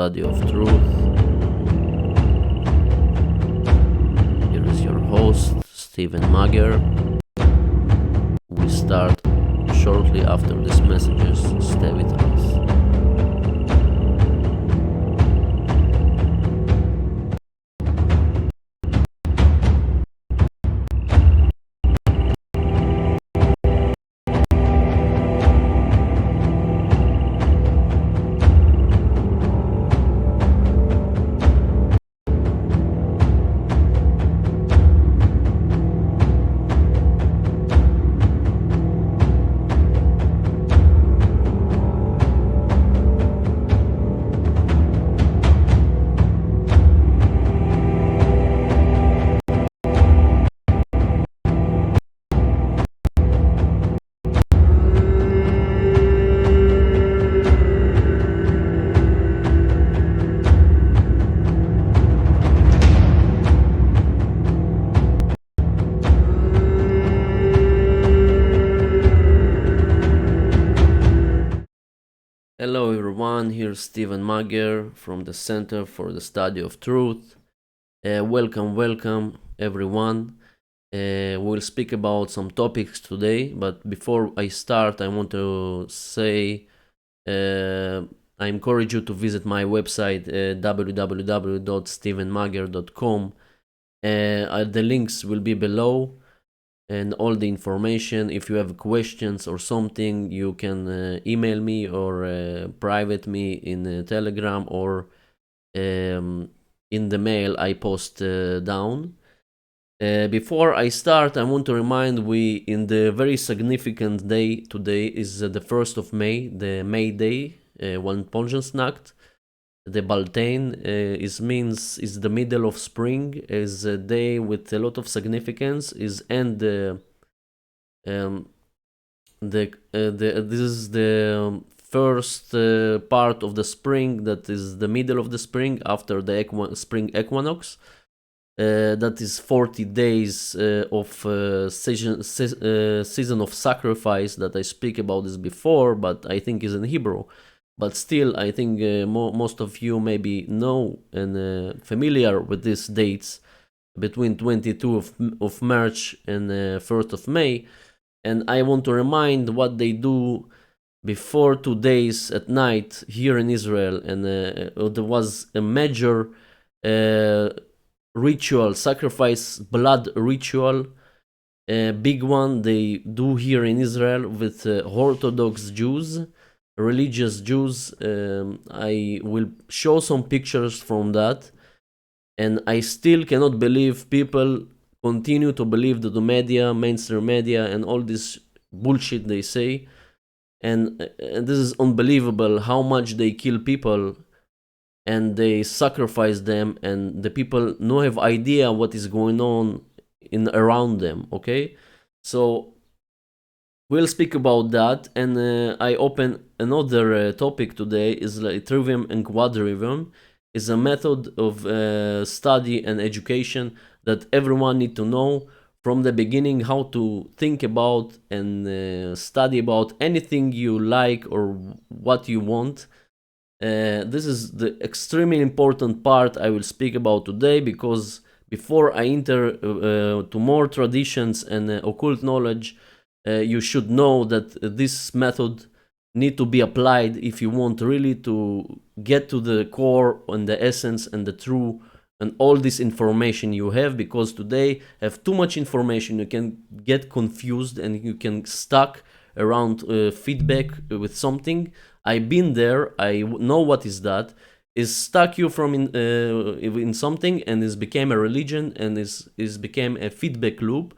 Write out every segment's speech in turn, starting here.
study of truth. Here is your host, Stephen Mager. We start shortly after these messages. Stay with us. Hello everyone, here's Stephen Mager from the Center for the Study of Truth. Welcome everyone. We'll speak about some topics today, but before I start, I want to say I encourage you to visit my website www.stephenmager.com. The links will be below, and all the information. If you have questions or something, you can email me or private me in Telegram or in the mail I post down. Before I start, I want to remind we in the very significant day today is the 1st of May, the May Day, Walpurgisnacht. The Beltane is the middle of spring, is a day with a lot of significance. This is the first part of the spring, that is the middle of the spring after the spring equinox. That is 40 days of season of sacrifice that I speak about this before, but I think is in Hebrew. But still, I think most of you maybe know and familiar with these dates between 22 of March and 1st of May. And I want to remind what they do before 2 days at night here in Israel. And there was a major ritual, sacrifice blood ritual, a big one they do here in Israel with Orthodox Jews, religious Jews. I will show some pictures from that, and I still cannot believe people continue to believe that the media, mainstream media, and all this bullshit they say, and this is unbelievable how much they kill people and they sacrifice them, and the people no have idea what is going on in around them. Okay, so we'll speak about that, and I open another topic today is like Trivium and Quadrivium. Is a method of study and education that everyone need to know from the beginning, how to think about and study about anything you like or what you want. This is the extremely important part I will speak about today, because before I enter to more traditions and occult knowledge, you should know that this method need to be applied if you want really to get to the core and the essence and the true and all this information you have, because today have too much information, you can get confused and you can stuck around feedback with something. I've been there, I know what is that. Is stuck you from in something, and is became a religion, and is became a feedback loop.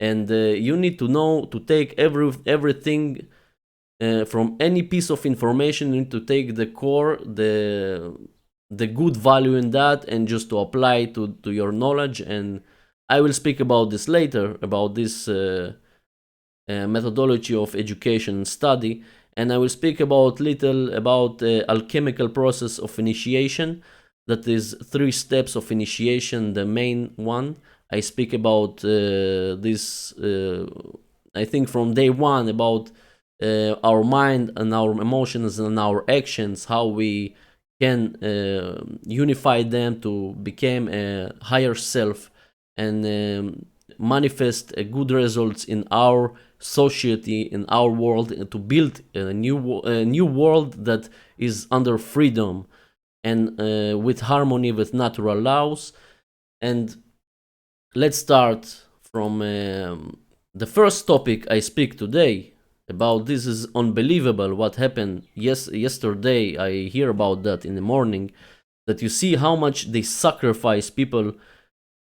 And you need to know to take everything from any piece of information. You need to take the core, the good value in that, and just to apply to your knowledge. And I will speak about this later, about this methodology of education and study. And I will speak about little about alchemical process of initiation. That is 3 steps of initiation. The main one I speak about this. I think from day one about our mind and our emotions and our actions, how we can unify them to become a higher self and manifest good results in our society, in our world, and to build a new world that is under freedom and with harmony with natural laws. And let's start from the first topic I speak today about. This is unbelievable what happened yesterday. I hear about that in the morning, that you see how much they sacrifice people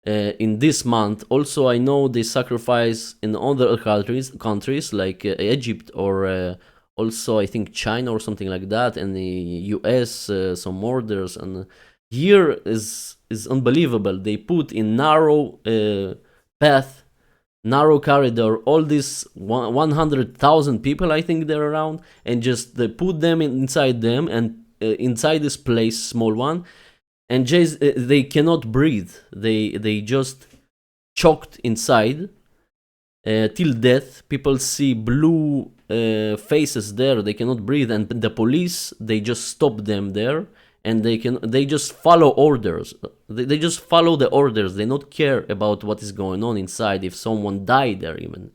in this month. Also, I know they sacrifice in other countries like Egypt or also I think China or something like that, and the US, some murders. And here is unbelievable. They put in narrow path, narrow corridor, all these 100,000 people, I think they're around, and just they put them inside them, and inside this place, small one, and they cannot breathe. They just choked inside till death. People see blue faces there. They cannot breathe, and the police, they just stop them there, and they just follow orders. They just follow the orders. They not care about what is going on inside. If someone died there, even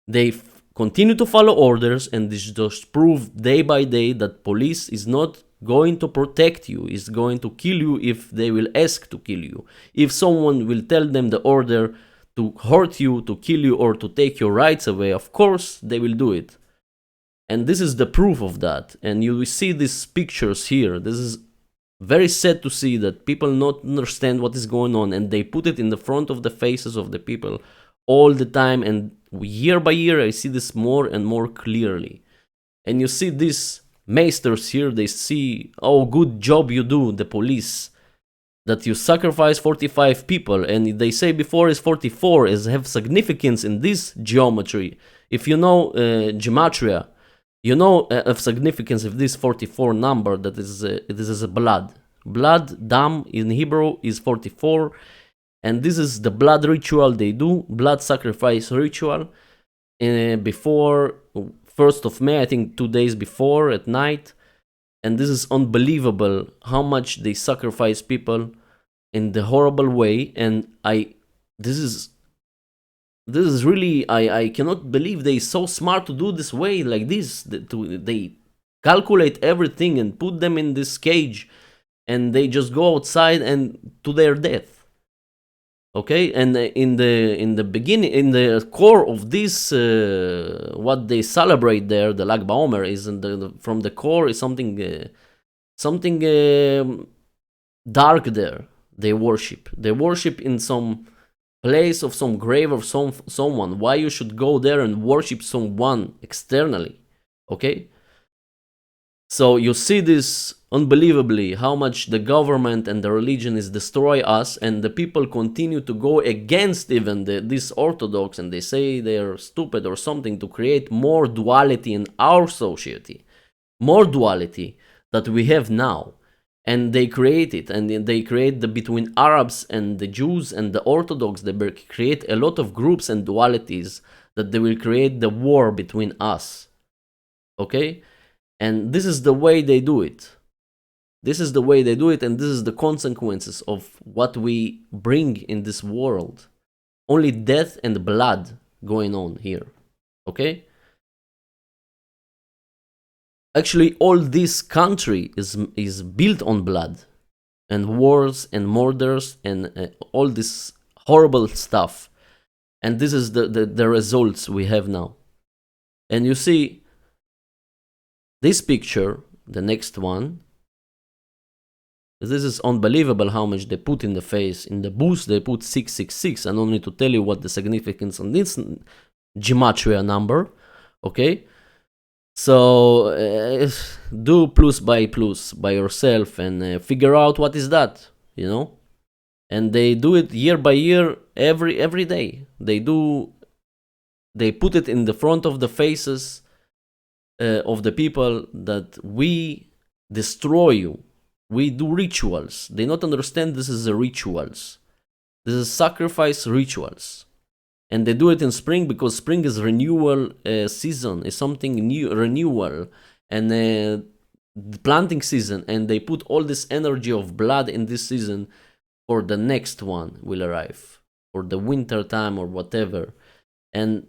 they continue to follow orders, and this just prove day by day that police is not going to protect you, is going to kill you if they will ask to kill you. If someone will tell them the order to hurt you, to kill you, or to take your rights away, of course they will do it. And this is the proof of that. And you will see these pictures here. This is very sad to see that people not understand what is going on, and they put it in the front of the faces of the people all the time. And year by year I see this more and more clearly. And you see these maesters here, they see, oh, good job you do, the police, that you sacrifice 45 people, and they say before is 44, is have significance in this geometry. If you know gematria, you know of significance of this 44 number, that is this is a blood. Blood, dam in Hebrew is 44, and this is the blood ritual they do, blood sacrifice ritual, before 1st of May, I think 2 days before at night. And this is unbelievable how much they sacrifice people in the horrible way. And this is really, I cannot believe they so smart to do this way, like this. They calculate everything and put them in this cage, and they just go outside and to their death. Okay, and in the beginning, in the core of this, what they celebrate there, the Lag BaOmer, is from the core is something dark there. They worship in some place of some grave of someone. Why you should go there and worship someone externally? Okay, so you see this unbelievably, how much the government and the religion is destroy us, and the people continue to go against even this Orthodox, and they say they are stupid or something, to create more duality in our society, more duality that we have now. And they create it, and they create between Arabs and the Jews and the Orthodox, they create a lot of groups and dualities that they will create the war between us. Okay? And this is the way they do it. This is the way they do it, and this is the consequences of what we bring in this world. Only death and blood going on here. Okay? Actually, all this country is built on blood and wars and murders and all this horrible stuff. And this is the results we have now. And you see, this picture, the next one, this is unbelievable how much they put in the face. In the boost, they put 666. I don't need to tell you what the significance on this gematria number. Okay? So, do plus by yourself and figure out what is that, you know? And they do it year by year, every day. They put it in the front of the faces of the people that we destroy you. We do rituals. They not understand this is a rituals. This is sacrifice rituals. And they do it in spring because spring is renewal season. Is something new, renewal. And the planting season, and they put all this energy of blood in this season for the next one will arrive, or the winter time or whatever. And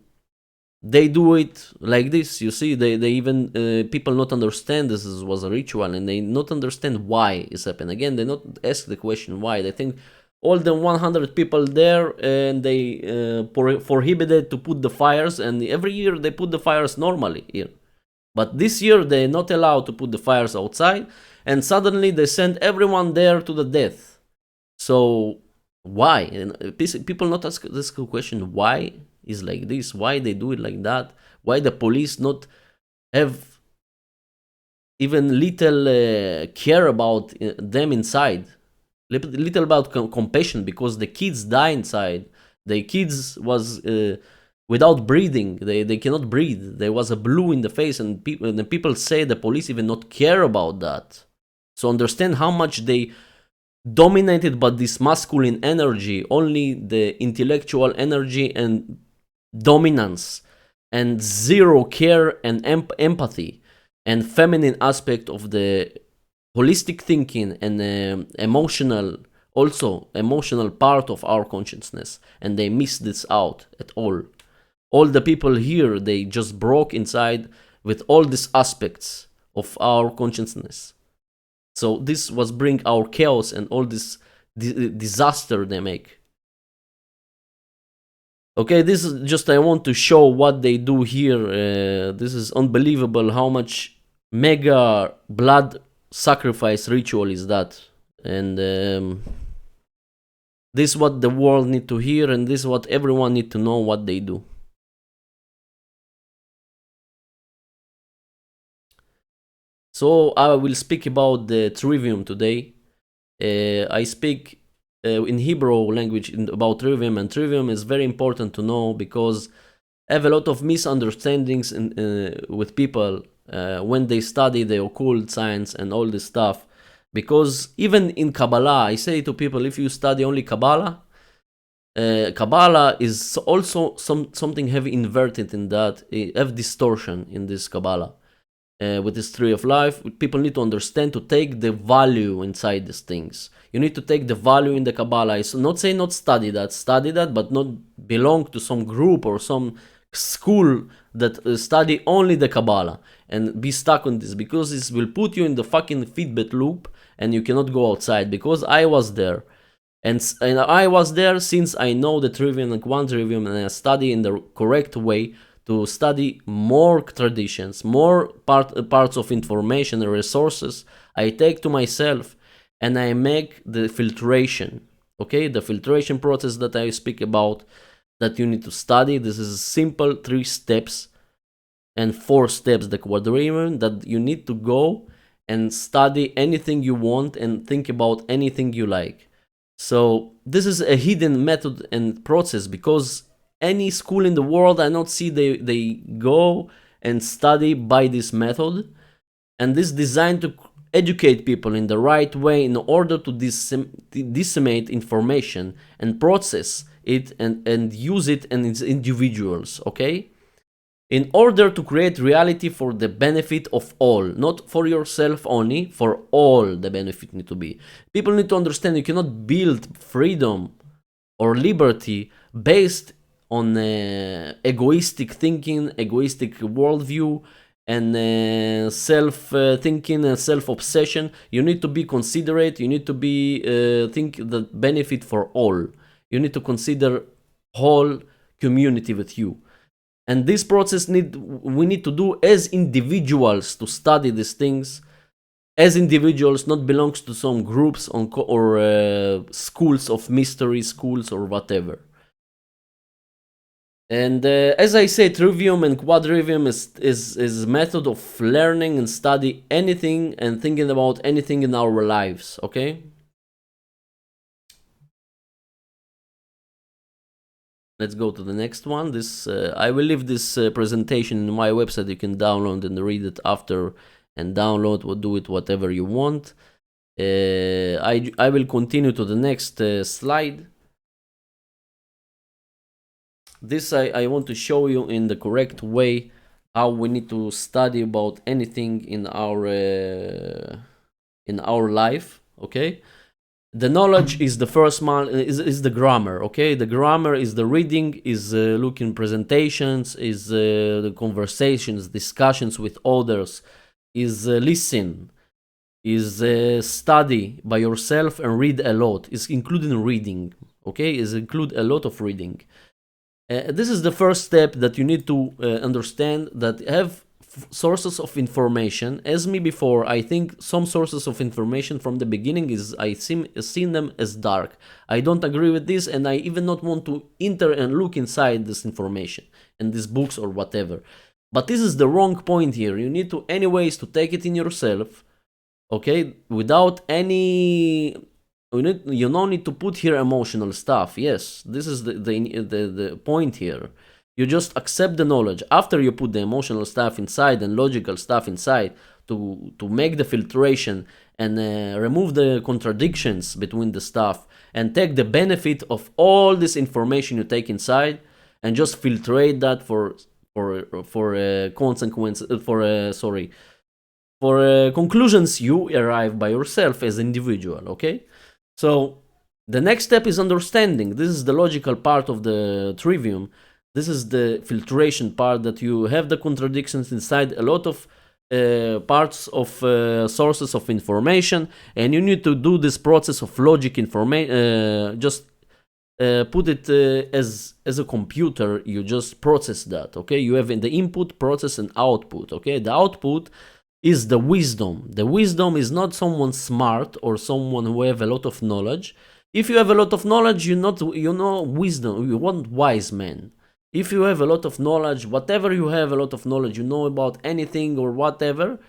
they do it like this. You see, they even people not understand this was a ritual, and they not understand why it's happened. Again, they not ask the question why. They think all the 100 people there, and they prohibited to put the fires, and every year they put the fires normally here. But this year they're not allowed to put the fires outside, and suddenly they send everyone there to the death. So why? And people not ask this question why is like this, why they do it like that, why the police not have even little care about them inside, little about compassion, because the kids die inside. The kids was without breathing, they cannot breathe, there was a blue in the face, and people say the police even not care about that. So understand how much they dominated by this masculine energy, only the intellectual energy and dominance, and zero care and empathy and feminine aspect of the holistic thinking and emotional part of our consciousness. And they miss this out at all the people here, they just broke inside with all these aspects of our consciousness. So this was bring our chaos and all this disaster they make. Okay, this is just, I want to show what they do here. This is unbelievable how much mega blood sacrifice ritual is that. And this is what the world need to hear, and this is what everyone need to know what they do. So I will speak about the Trivium today. I speak in Hebrew language about Trivium, and Trivium is very important to know because I have a lot of misunderstandings with people when they study the occult science and all this stuff. Because even in Kabbalah, I say to people, if you study only Kabbalah, Kabbalah is also something heavy inverted in that, have distortion in this Kabbalah. With this tree of life, people need to understand to take the value inside these things. You need to take the value in the Kabbalah. It's not say not study that, but not belong to some group or some school that study only the Kabbalah and be stuck on this, because this will put you in the fucking feedback loop and you cannot go outside. Because I was there, and I was there since I know the Trivium and Quadrivium, and I study in the correct way to study more traditions, more parts of information and resources. I take to myself and I make the filtration. Okay, the filtration process that I speak about, that you need to study. This is simple 3 steps and 4 steps, the Quadrivium, that you need to go and study anything you want and think about anything you like. So this is a hidden method and process, because any school in the world, I not see they go and study by this method. And this is designed to educate people in the right way in order to disseminate information and process it and use it as individuals, okay? In order to create reality for the benefit of all, not for yourself only, for all the benefit need to be. People need to understand you cannot build freedom or liberty based on egoistic thinking, egoistic worldview, and self-thinking and self-obsession. You need to be considerate. You need to be think the benefit for all. You need to consider whole community with you. And this process we need to do as individuals, to study these things as individuals, not belongs to some groups or schools of mystery, schools or whatever. And as I say, Trivium and Quadrivium is a method of learning and study anything and thinking about anything in our lives, okay? Let's go to the next one. This I will leave this presentation in my website. You can download and read it after, and download or do it whatever you want. I will continue to the next slide. This I want to show you in the correct way how we need to study about anything in our life. Okay, the knowledge is the first one, is the grammar. Okay, the grammar is the reading, is looking presentations, is the conversations, discussions with others, is listen, is study by yourself and read a lot, is including reading. Okay, is include a lot of reading. This is the first step that you need to understand, that have sources of information. As me before, I think some sources of information from the beginning is I seen them as dark. I don't agree with this, and I even not want to enter and look inside this information and these books or whatever. But this is the wrong point here. You need to anyways to take it in yourself, okay, without any, you don't need to put here emotional stuff. Yes, this is the point here. You just accept the knowledge after you put the emotional stuff inside and logical stuff inside to make the filtration and remove the contradictions between the stuff and take the benefit of all this information you take inside and just filtrate that for consequences, for conclusions you arrive by yourself as individual. Okay, so the next step is understanding. This is the logical part of the trivium. This is the filtration part, that you have the contradictions inside a lot of parts of sources of information, and you need to do this process of logic information. Just put it as a computer. You just process that. Okay, you have in the input, process, and output. Okay, the output is the wisdom. The wisdom is not someone smart or someone who have a lot of knowledge. If you have a lot of knowledge, you know wisdom. You want wise men. If you have a lot of knowledge, whatever you have a lot of knowledge, you know about anything or whatever,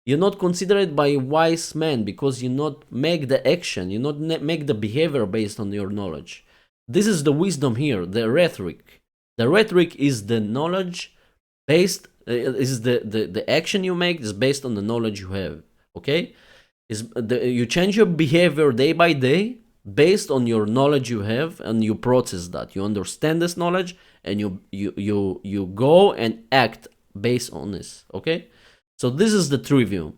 you're not considered by wise men, because you not make the action, you not make the behavior based on your knowledge. This is the wisdom here, the rhetoric. The rhetoric is the knowledge based, is the action you make is based on the knowledge you have. Okay, you change your behavior day by day based on your knowledge you have, and you process that. You understand this knowledge, and you go and act based on this. Okay, so this is the trivium.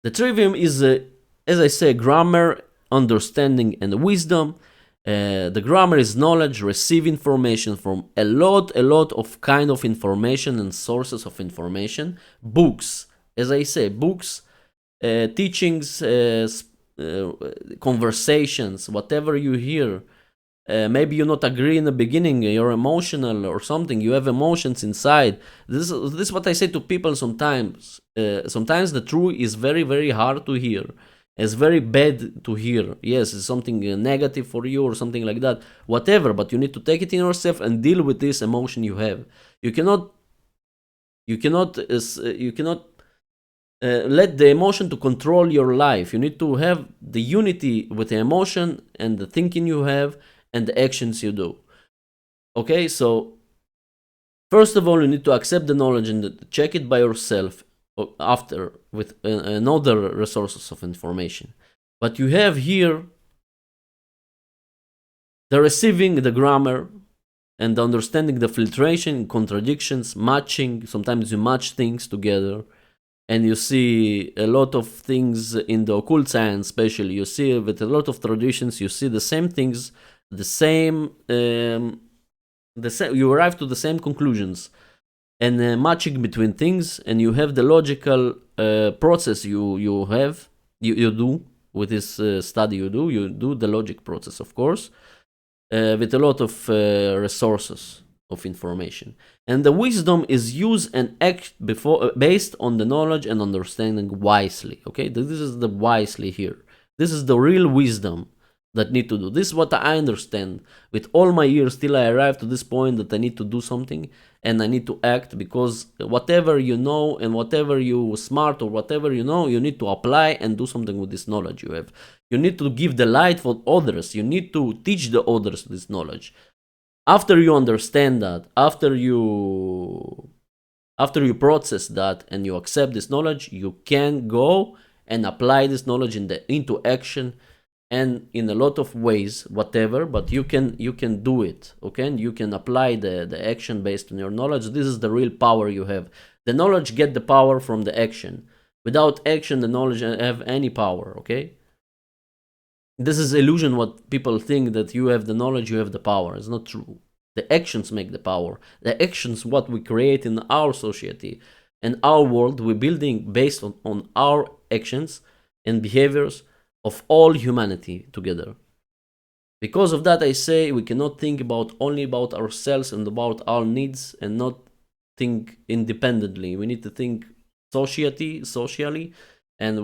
The trivium is, as I say, grammar, understanding, and wisdom. The grammar is knowledge, receive information from a lot of kind of information and sources of information. Books, as I say, books, teachings, conversations, whatever you hear. Maybe you not agree in the beginning, you're emotional or something, you have emotions inside. This is what I say to people sometimes. Sometimes the truth is very hard to hear. It's very bad to hear. Yes, it's something negative for you or something like that. Whatever, but you need to take it in yourself and deal with this emotion you have. You cannot let the emotion to control your life. You need to have the unity with the emotion and the thinking you have and the actions you do. Okay, so first of all, you need to accept the knowledge and check it by yourself after with another resources of information. But you have here the receiving, the grammar, and the understanding, the filtration, contradictions, matching. Sometimes you match things together, and you see a lot of things in the occult science, especially. You see with a lot of traditions, you see the same things, the same. You arrive to the same conclusions, and matching between things, and you have the logical process you do with this study. You do the logic process, of course, with a lot of resources of information, and the wisdom is use and act based on the knowledge and understanding wisely. Okay, this is the wisely here. This is the real wisdom that need to do. This is what I understand with all my years till I arrive to this point, that I need to do something and I need to act, because whatever you know and whatever you smart or whatever you know, you need to apply and do something with this knowledge you have. You need to give the light for others. You need to teach the others this knowledge. After you understand that, after you process that and you accept this knowledge, you can go and apply this knowledge into action and in a lot of ways, whatever, but you can do it, okay? And you can apply the action based on your knowledge. This is the real power you have. The knowledge get the power from the action. Without action, the knowledge have any power, okay? This is illusion what people think, that you have the knowledge, you have the power. It's not true. The actions make the power. The actions what we create in our society and our world, we're building based on our actions and behaviors of all humanity together. Because of that, I say we cannot think only about ourselves and about our needs and not think independently. We need to think socially, and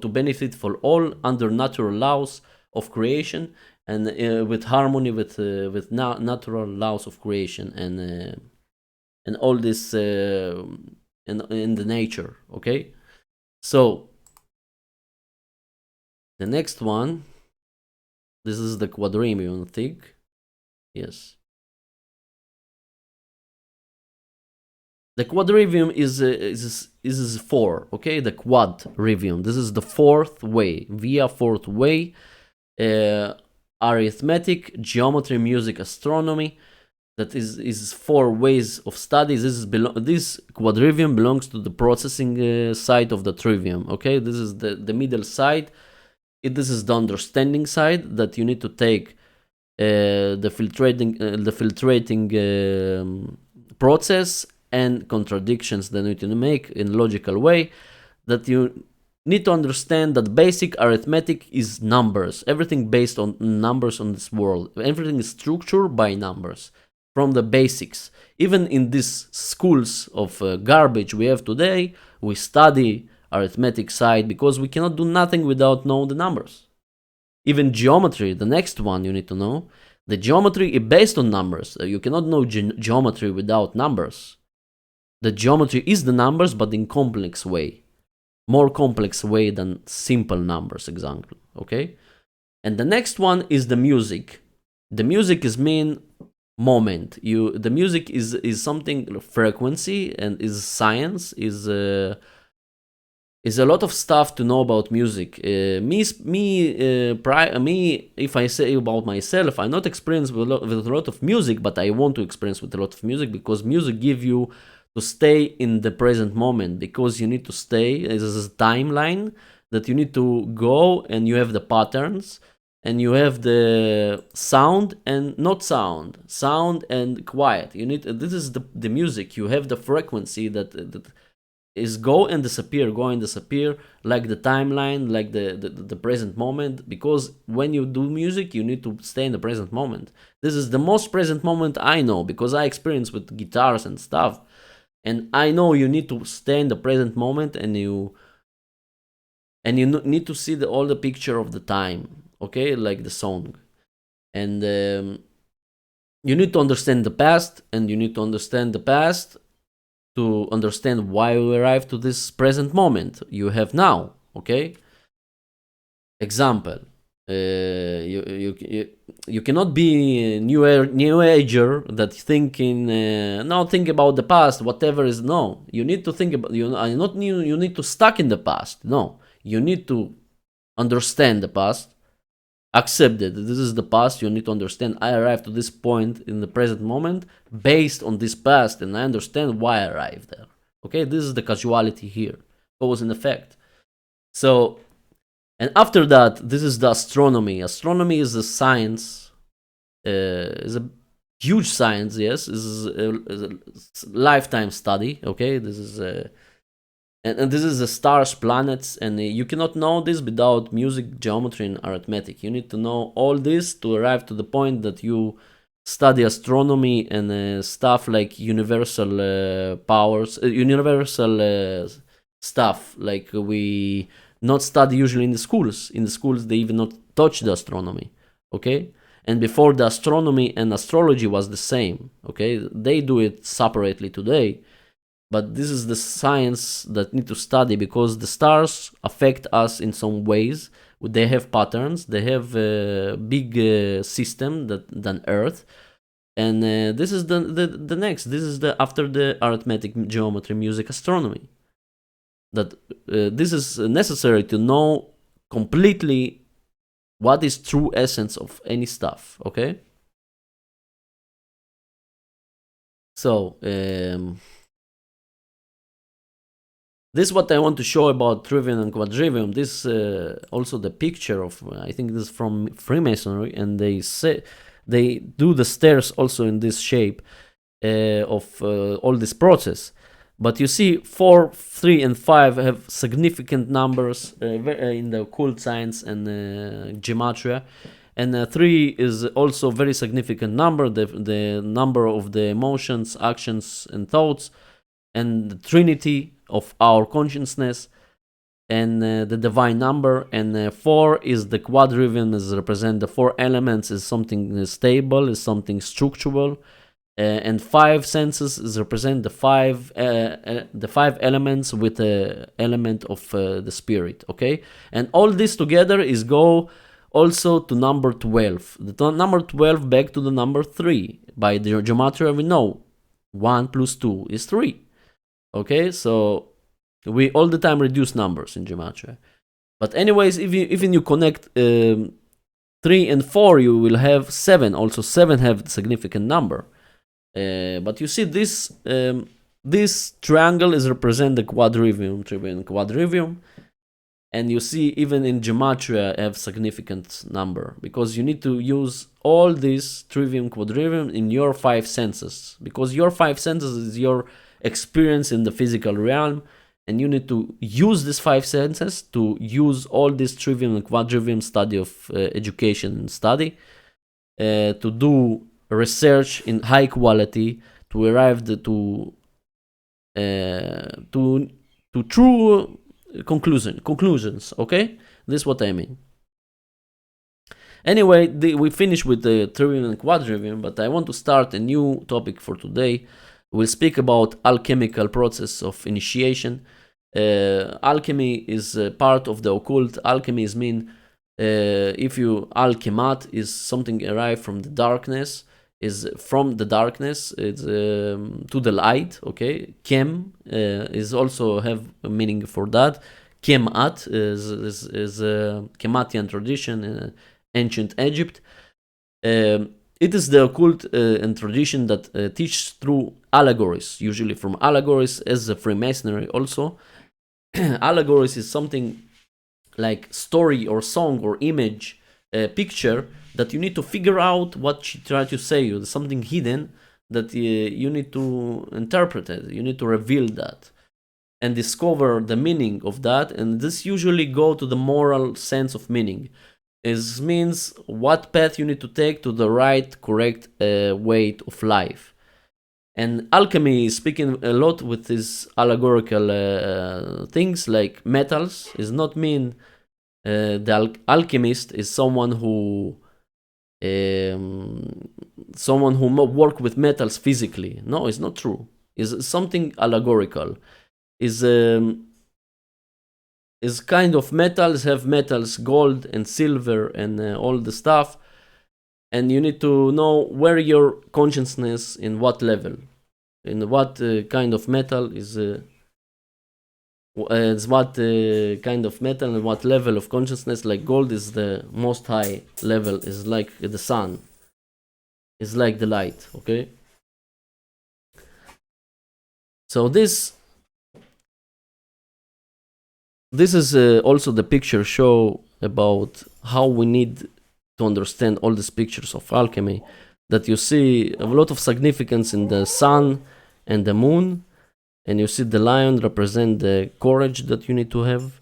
to benefit for all under natural laws of creation, and with harmony with natural laws of creation, and all this in the nature. Okay, so the next one, this is the Quadrivium, I think. Yes. The Quadrivium is 4, okay? The Quadrivium. This is the fourth way, via fourth way. Arithmetic, geometry, music, astronomy. That is 4 ways of study. This Quadrivium belongs to the processing side of the Trivium, okay? This is the middle side. This is the understanding side, that you need to take the filtrating process and contradictions that you need to make in a logical way, that you need to understand that basic arithmetic is numbers. Everything based on numbers on this world. Everything is structured by numbers from the basics. Even in these schools of garbage we have today, we study arithmetic side because we cannot do nothing without knowing the numbers. Even geometry, the next one you need to know. The geometry is based on numbers. You cannot know geometry without numbers. The geometry is the numbers, but in complex way. More complex way than simple numbers, example. Okay? And the next one is the music. The music is mean moment. The music is something, frequency, and is science, is a lot of stuff to know about music. Me, if I say about myself, I'm not experienced with a lot of music, but I want to experience with a lot of music, because music give you to stay in the present moment, because you need to stay. There's a timeline that you need to go, and you have the patterns, and you have the sound and not sound and quiet. This is the music. You have the frequency that is go and disappear, like the timeline, like the present moment. Because when you do music, you need to stay in the present moment. This is the most present moment I know, because I experience with guitars and stuff, and I know you need to stay in the present moment, and you need to see all the picture of the time, okay, like the song. And you need to understand the past, and you need to understand the past to understand why we arrived to this present moment you have now, okay? Example, you cannot be a new ager that think about the past, whatever is. No, you need to think about, you need to stuck in the past. No, you need to understand the past, accept that this is the past. You need to understand, I arrived to this point in the present moment based on this past, and I understand why I arrived there. Okay, this is the causality here, cause and effect. So, and after that, this is the astronomy. Astronomy is a science, is a huge science. Yes, this is a lifetime study. Okay, this is and this is the stars, planets, and you cannot know this without music, geometry, and arithmetic. You need to know all this to arrive to the point that you study astronomy and stuff like universal powers, universal stuff like we not study usually in the schools. In the schools, they even not touch the astronomy. Okay, and before, the astronomy and astrology was the same. Okay, they do it separately today. But this is the science that need to study, because the stars affect us in some ways. They have patterns. They have a big system than Earth, and this is the next. This is after the arithmetic, geometry, music, astronomy. That this is necessary to know completely what is true essence of any stuff, okay? So, this is what I want to show about Trivium and Quadrivium. This also the picture of, I think this is from Freemasonry, and they say they do the stairs also in this shape of all this process. But you see 4, 3, and 5 have significant numbers in the occult science and gematria. And 3 is also very significant number, the number of the emotions, actions, and thoughts, and the trinity of our consciousness, and the divine number. And 4 is the quadrivium, is represent the 4 elements, is something stable, is something structural. And 5 senses is represent the five elements with the element of the spirit, okay? And all this together is go also to number 12. The number 12 back to the number 3. By the gematria we know 1 plus 2 is 3. Okay, so we all the time reduce numbers in gematria. But anyways, even you connect 3 and 4, you will have 7. Also 7 have significant number. But you see this triangle is represent the quadrivium, trivium, quadrivium, and you see even in gematria have significant number, because you need to use all this trivium, quadrivium in your 5 senses, because your 5 senses is your experience in the physical realm, and you need to use these 5 senses to use all this trivium and quadrivium study of education and study to do research in high quality, to arrive to true conclusions, okay? This is what I mean. Anyway, we finished with the trivium and quadrivium, but I want to start a new topic for today. We'll speak about alchemical process of initiation. Alchemy is part of the occult. Alchemy is mean if you alchemat is something arrived from the darkness, is from the darkness, it's to the light, okay? Chem is also have a meaning for that. Chemat is a Chematian tradition in ancient Egypt. It is the occult and tradition that teach through allegories, usually from allegories, as the Freemasonry also. Allegories is something like story or song or image, picture, that you need to figure out what she tried to say. There's something hidden that you need to interpret it. You need to reveal that and discover the meaning of that. And this usually go to the moral sense of meaning. It means what path you need to take to the right, correct way of life. And alchemy is speaking a lot with these allegorical things, like metals. Is not mean the alchemist is someone who work with metals physically. No, it's not true. It's something allegorical. Is kind of metals, have metals, gold and silver and all the stuff, and you need to know where your consciousness, in what level, in what kind of metal is what kind of metal and what level of consciousness. Like gold is the most high level, is like the sun, is like the light, okay? So this is also the picture show about how we need to understand all these pictures of alchemy, that you see a lot of significance in the sun and the moon, and you see the lion represent the courage that you need to have,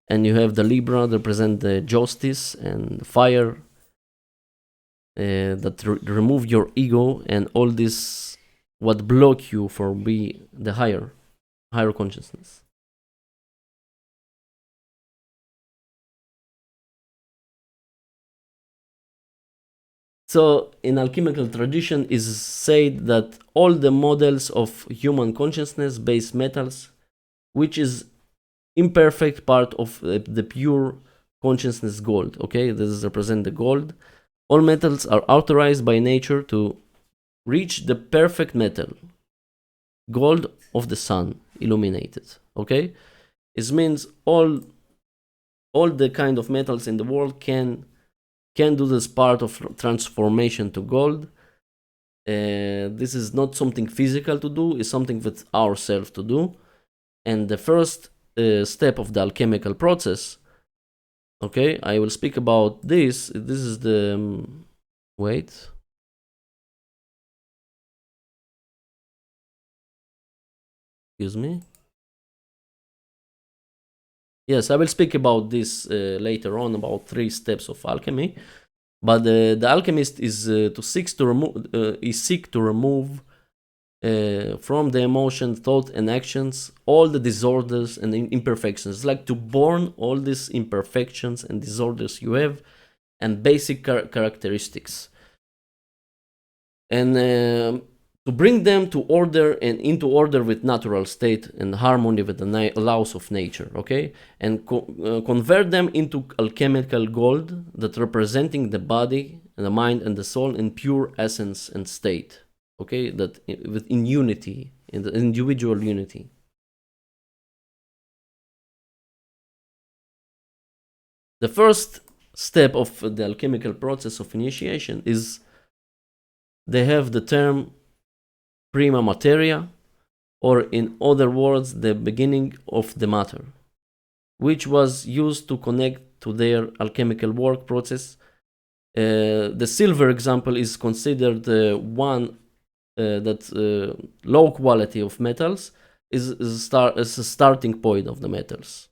and you have the Libra represent the justice and the fire that remove your ego and all this what block you for be the higher consciousness. So in alchemical tradition is said that all the models of human consciousness base metals, which is imperfect part of the pure consciousness gold, okay? This is represent the gold. All metals are authorized by nature to reach the perfect metal, gold of the sun, illuminated, okay? It means all all the kind of metals in the world can do this part of transformation to gold. This is not something physical to do, it's something with ourselves to do. And the first step of the alchemical process, okay, I will speak about this. This is the wait. Excuse me. Yes, I will speak about this later on, about 3 steps of alchemy. But the alchemist is seek to remove from the emotion, thought, and actions all the disorders and imperfections. Like to burn all these imperfections and disorders you have, and basic characteristics, and to bring them to order and into order with natural state and harmony with the laws of nature, okay, and convert them into alchemical gold that representing the body and the mind and the soul in pure essence and state, okay, that in unity, in the individual unity. The first step of the alchemical process of initiation is they have the term Prima Materia, or in other words, the beginning of the matter, which was used to connect to their alchemical work process. The silver example is considered one that low quality of metals is a starting point of the metals.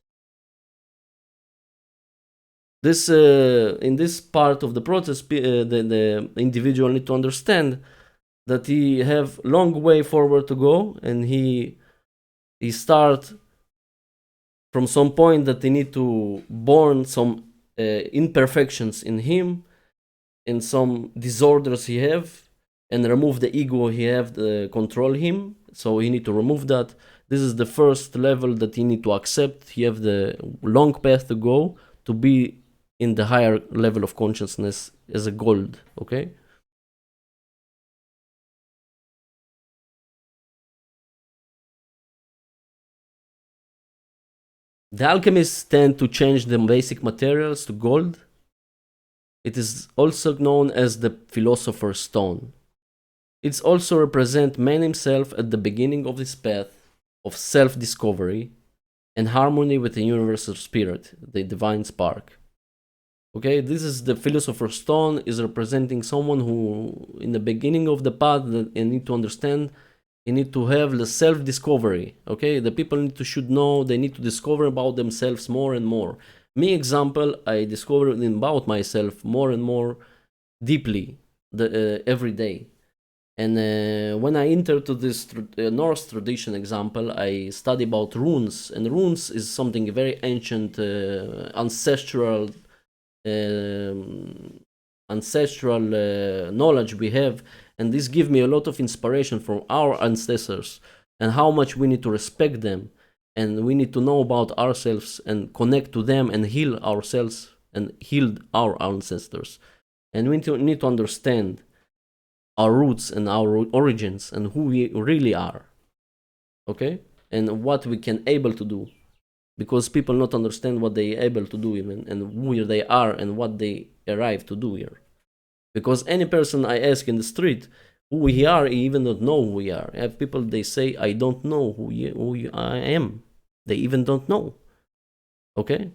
This in this part of the process, the individual need to understand that he have long way forward to go, and he start from some point that they need to burn some imperfections in him and some disorders he have, and remove the ego he have to control him. So he need to remove that. This is the first level that he need to accept. He have the long path to go to be in the higher level of consciousness as a gold, okay? The alchemists tend to change the basic materials to gold. It is also known as the philosopher's stone. It also represents man himself at the beginning of this path of self-discovery and harmony with the universal spirit, the divine spark. Okay, this is the philosopher's stone, is representing someone who, in the beginning of the path, that you need to understand, you need to have the self-discovery. Okay, the people should know, they need to discover about themselves more and more. Me, example, I discovered about myself more and more deeply every day. And when I enter to this Norse tradition example, I study about runes, and runes is something very ancient, ancestral knowledge we have, and this gives me a lot of inspiration from our ancestors and how much we need to respect them, and we need to know about ourselves and connect to them and heal ourselves and heal our ancestors, and we need to understand our roots and our origins and who we really are, okay, and what we can able to do, because people not understand what they able to do even, and who they are and what they arrive to do here. Because any person I ask in the street who we are, he even don't know who we are. I have people, they say, I don't know who I am. They even don't know. Okay?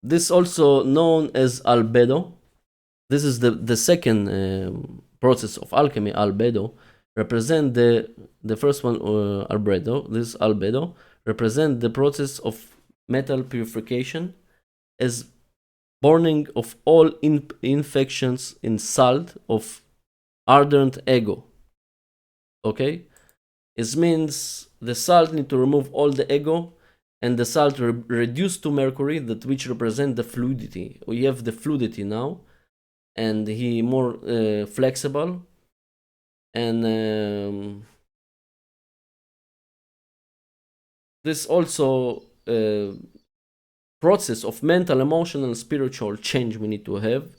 This also known as albedo. This is the second process of alchemy, albedo. Represent the first one, albedo. This albedo represent the process of metal purification as burning of all infections in salt of ardent ego. Okay, it means the salt need to remove all the ego, and the salt reduced to mercury, that which represent the fluidity. We have the fluidity now, and he more flexible, and this also process of mental, emotional, spiritual change we need to have,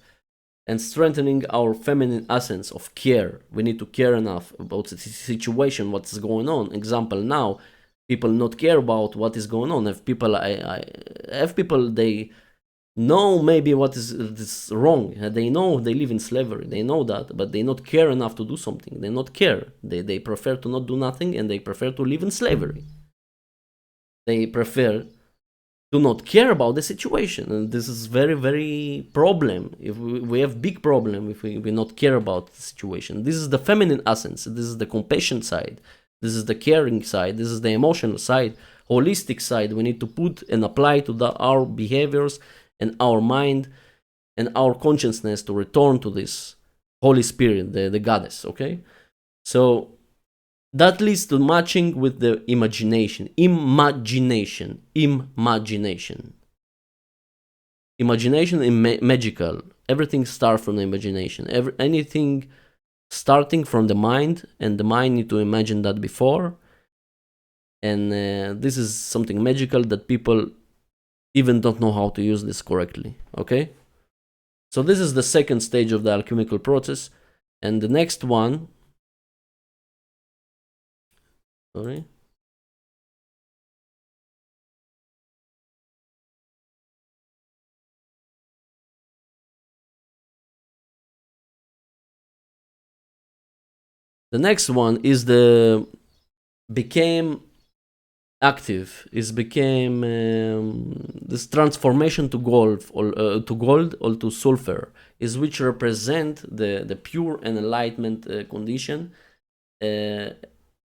and strengthening our feminine essence of care. We need to care enough about the situation, what's going on. Example, now people not care about what is going on. If people, I have people, they know maybe what is wrong. They know they live in slavery. They know that, but they not care enough to do something. They not care. They prefer to not do nothing, and they prefer to live in slavery. They prefer to not care about the situation, and this is very, very problem. If we have big problem if we not care about the situation. This is the feminine essence. This is the compassion side. This is the caring side. This is the emotional side, holistic side. We need to put and apply to our behaviors and our mind and our consciousness to return to this Holy Spirit, the goddess. Okay, so that leads to matching with the imagination. Imagination is magical. Everything starts from the imagination. Anything starting from the mind, and the mind need to imagine that before. And this is something magical that people even don't know how to use this correctly. Okay? So this is the second stage of the alchemical process. And the next one... Sorry. The next one is the became active. Is became this transformation to gold or to sulfur, is which represent the pure and enlightenment condition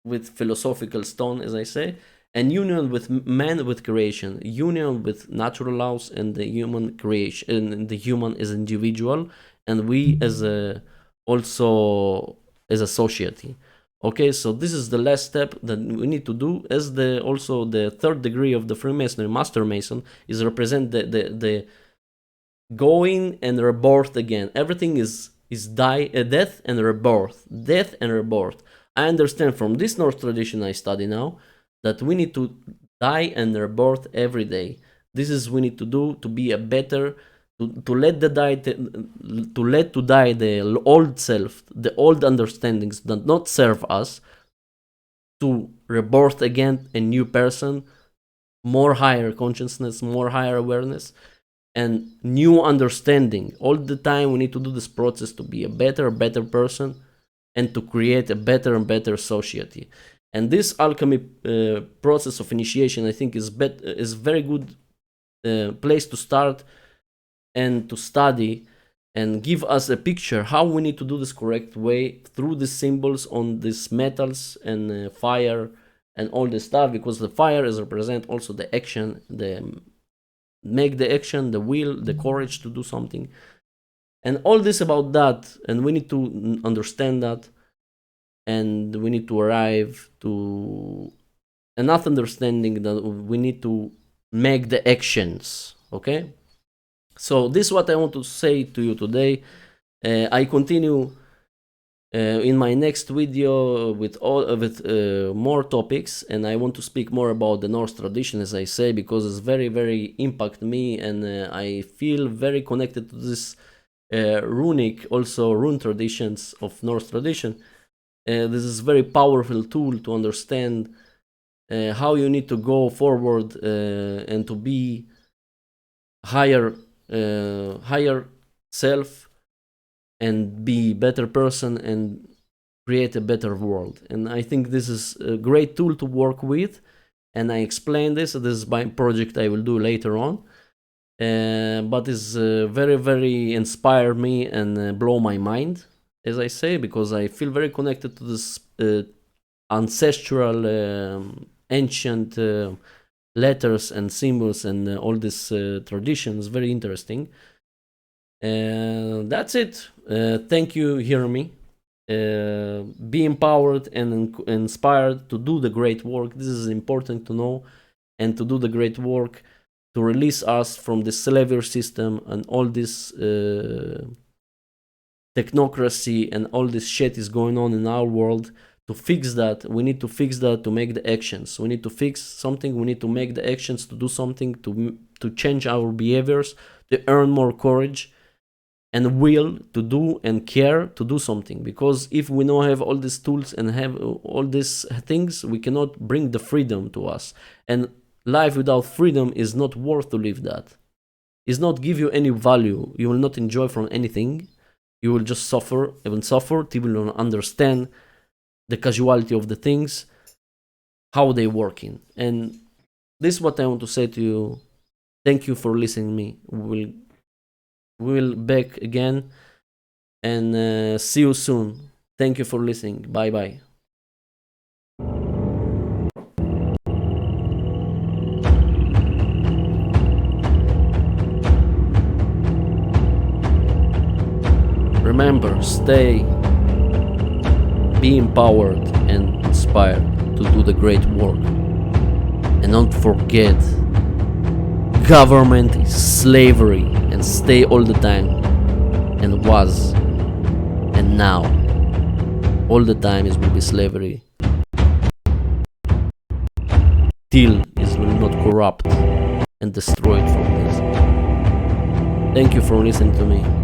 with philosophical stone, as I say, and union with man, with creation, union with natural laws and the human creation, and the human as individual, and we as a also as a society. Okay, so this is the last step that we need to do. As also the third degree of the Freemasonry, Master Mason, is represent the going and rebirth again. Everything is death and rebirth, death and rebirth. I understand from this North tradition I study now that we need to die and rebirth every day. This is we need to do to be a better, to let die the old self, the old understandings that not serve us, to rebirth again a new person, more higher consciousness, more higher awareness, and new understanding. All the time we need to do this process to be a better person, and to create a better and better society. And this alchemy process of initiation, I think, is very good place to start and to study, and give us a picture how we need to do this correct way through the symbols on these metals and fire and all this stuff, because the fire is represent also the action, make the action, the will, the courage to do something. And all this about that, and we need to understand that, and we need to arrive to enough understanding that we need to make the actions. Okay, so this is what I want to say to you today. I continue in my next video with more topics, and I want to speak more about the Norse tradition, as I say, because it's very, very impact me, and I feel very connected to this rune traditions of Norse tradition. This is very powerful tool to understand how you need to go forward and to be higher self, and be better person, and create a better world. And I think this is a great tool to work with, and I explain this. This is my project I will do later on, but it's very, very inspired me and blow my mind, as I say, because I feel very connected to this ancestral ancient letters and symbols and all these traditions. Very interesting. That's it. Thank you, hear me. Be empowered and inspired to do the great work. This is important to know, and to do the great work to release us from the slavery system and all this technocracy and all this shit is going on in our world. To fix that, we need to fix that, to make the actions. We need to fix something, we need to make the actions to do something, to change our behaviors, to earn more courage, and will to do and care to do something. Because if we don't have all these tools and have all these things, we cannot bring the freedom to us. And life without freedom is not worth to live that. It's not give you any value. You will not enjoy from anything. You will just suffer, even suffer till you don't understand the casuality of the things, how they working. And this is what I want to say to you. Thank you for listening to me. We will back again and see you soon. Thank you for listening. Bye bye. Remember, be empowered and inspired to do the great work. And don't forget, government is slavery, and stay all the time, and was, and now, all the time it will be slavery. Till it will not corrupt and destroy it from this. Thank you for listening to me.